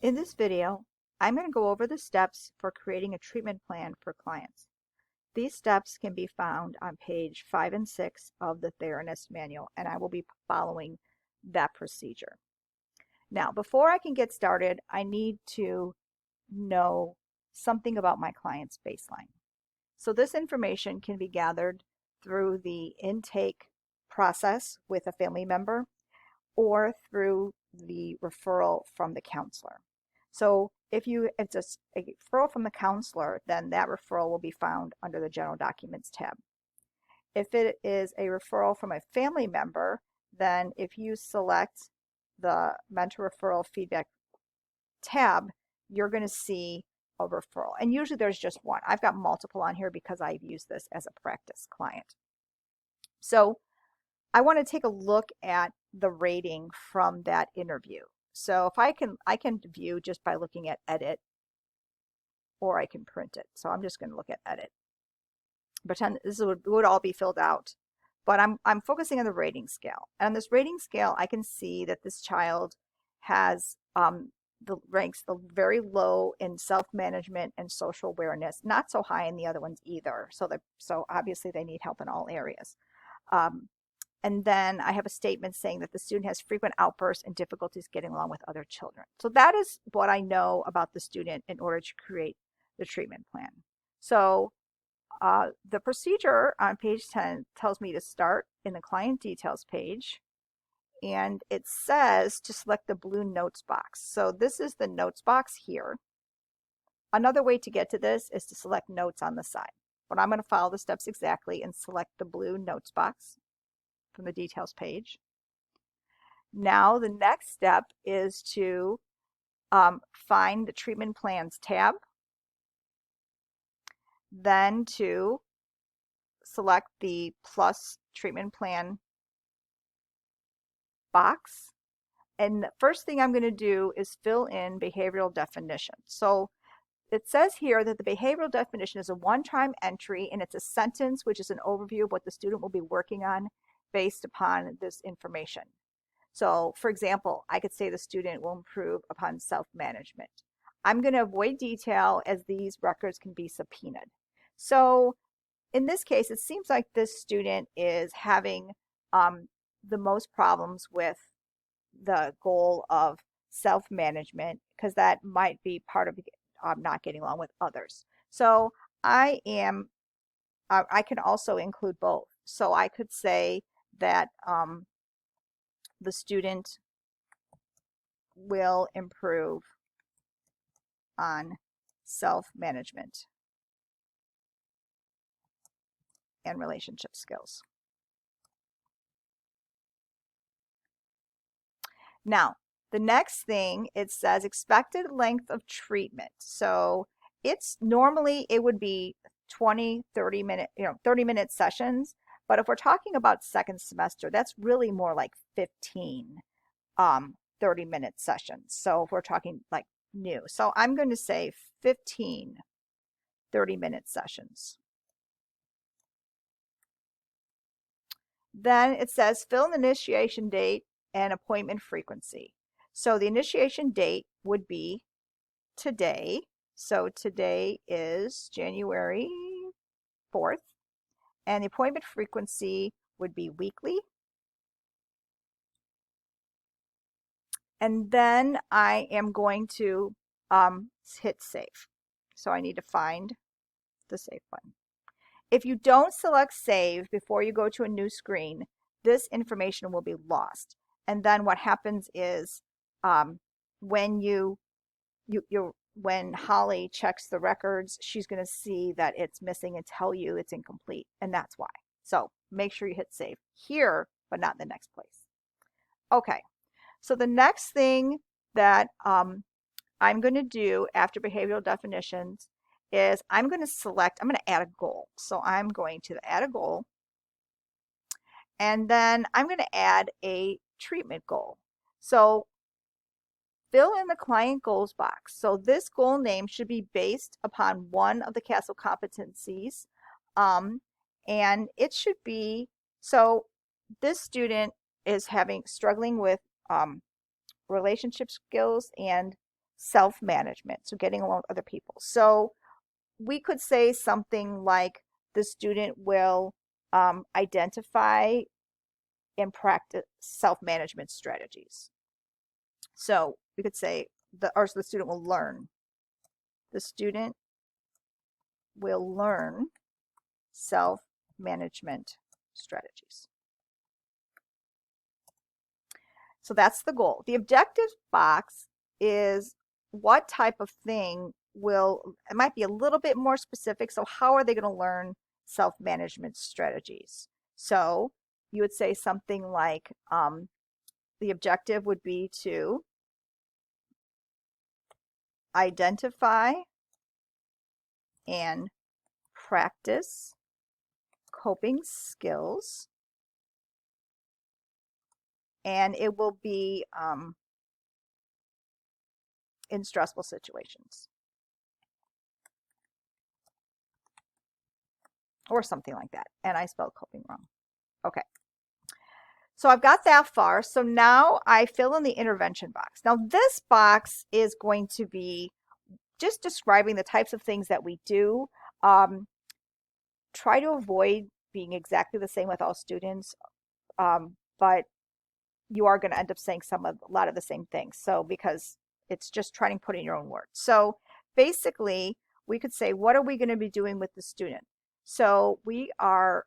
In this video, I'm going to go over the steps for creating a treatment plan for clients. These steps can be found on page 5 and 6 of the Theranos manual, and I will be following that procedure. Now, before I can get started, I need to know something about my client's baseline. So this information can be gathered through the intake process with a family member or through the referral from the counselor. So if it's a referral from the counselor, then that referral will be found under the General Documents tab. If it is a referral from a family member, then if you select the mentor referral feedback tab, you're going to see a referral. And usually there's just one. I've got multiple on here because I've used this as a practice client. So I want to take a look at the rating from that interview. So if I can view just by looking at edit, or I can print it. So I'm just going to look at edit. Pretend this would all be filled out, but I'm focusing on the rating scale. And on this rating scale, I can see that this child has the ranks the very low in self-management and social awareness, not so high in the other ones either. So obviously they need help in all areas. And then I have a statement saying that the student has frequent outbursts and difficulties getting along with other children. So that is what I know about the student in order to create the treatment plan. So the procedure on page 10 tells me to start in the client details page. And it says to select the blue notes box. So this is the notes box here. Another way to get to this is to select notes on the side. But I'm going to follow the steps exactly and select the blue notes box from the details page. Now the next step is to find the treatment plans tab, then to select the plus treatment plan box. And the first thing I'm going to do is fill in behavioral definition. So it says here that the behavioral definition is a one-time entry, and it's a sentence which is an overview of what the student will be working on based upon this information. So for example, I could say the student will improve upon self-management. I'm going to avoid detail as these records can be subpoenaed. So in this case, it seems like this student is having the most problems with the goal of self-management because that might be part of not getting along with others. So I can also include both. So I could say that the student will improve on self-management and relationship skills. Now, the next thing, it says expected length of treatment. So it's normally it would be 20, 30 minute, 30-minute sessions. But if we're talking about second semester, that's really more like 15 30-minute sessions. So if we're talking like new. So I'm going to say 15 30-minute sessions. Then it says fill an initiation date and appointment frequency. So the initiation date would be today. So today is January 4th. And the appointment frequency would be weekly. And then I am going to hit save. So I need to find the save button. If you don't select save before you go to a new screen, this information will be lost. And then what happens is when when Holly checks the records, she's going to see that it's missing and tell you it's incomplete, and that's why. So make sure you hit save here, but not in the next place. Okay, so the next thing that I'm going to do after behavioral definitions is I'm going to add a goal. So I'm going to add a goal, and then I'm going to add a treatment goal. So fill in the client goals box. So this goal name should be based upon one of the CASEL competencies. And it should be, so this student is struggling with relationship skills and self-management, so getting along with other people. So we could say something like the student will identify and practice self-management strategies. So we could say the student will learn. The student will learn self-management strategies. So that's the goal. The objectives box is what type of thing it might be a little bit more specific. So how are they going to learn self-management strategies? So you would say something like the objective would be to identify and practice coping skills, and it will be in stressful situations or something like that. And I spelled coping wrong. Okay. So I've got that far. So now I fill in the intervention box. Now this box is going to be just describing the types of things that we do. Try to avoid being exactly the same with all students, but you are going to end up saying a lot of the same things. So because it's just trying to put in your own words. So basically, we could say, what are we going to be doing with the student? So we are,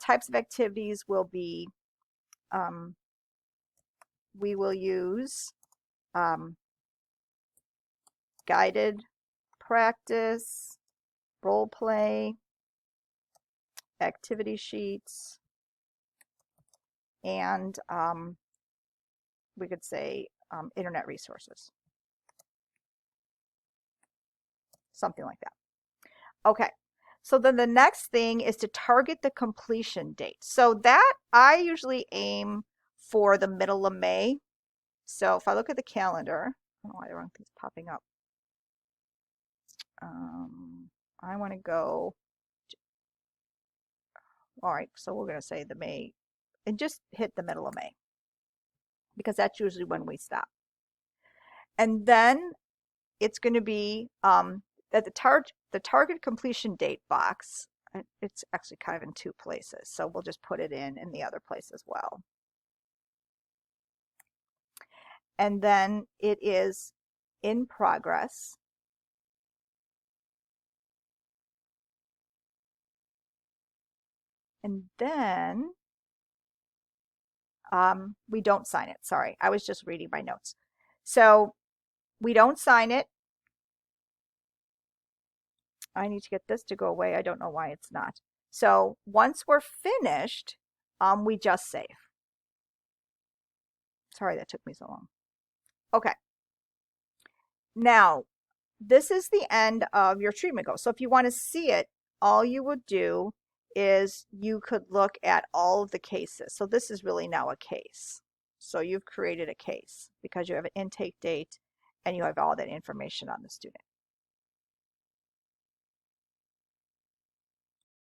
types of activities will be, we will use guided practice, role play, activity sheets, and we could say internet resources. Something like that. Okay, so then the next thing is to target the completion date. So that I usually aim for the middle of May. So if I look at the calendar, I don't know why the wrong thing's popping up. I want to go, all right, so we're going to say the May, and just hit the middle of May, because that's usually when we stop. And then it's going to be at the target completion date box. It's actually kind of in two places, so we'll just put it in the other place as well. And then it is in progress. And then we don't sign it. Sorry, I was just reading my notes. So we don't sign it. I need to get this to go away. I don't know why it's not. So once we're finished, we just save. Sorry that took me so long. Okay. Now, this is the end of your treatment goal. So if you want to see it, all you would do is you could look at all of the cases. So this is really now a case. So you've created a case because you have an intake date and you have all that information on the student.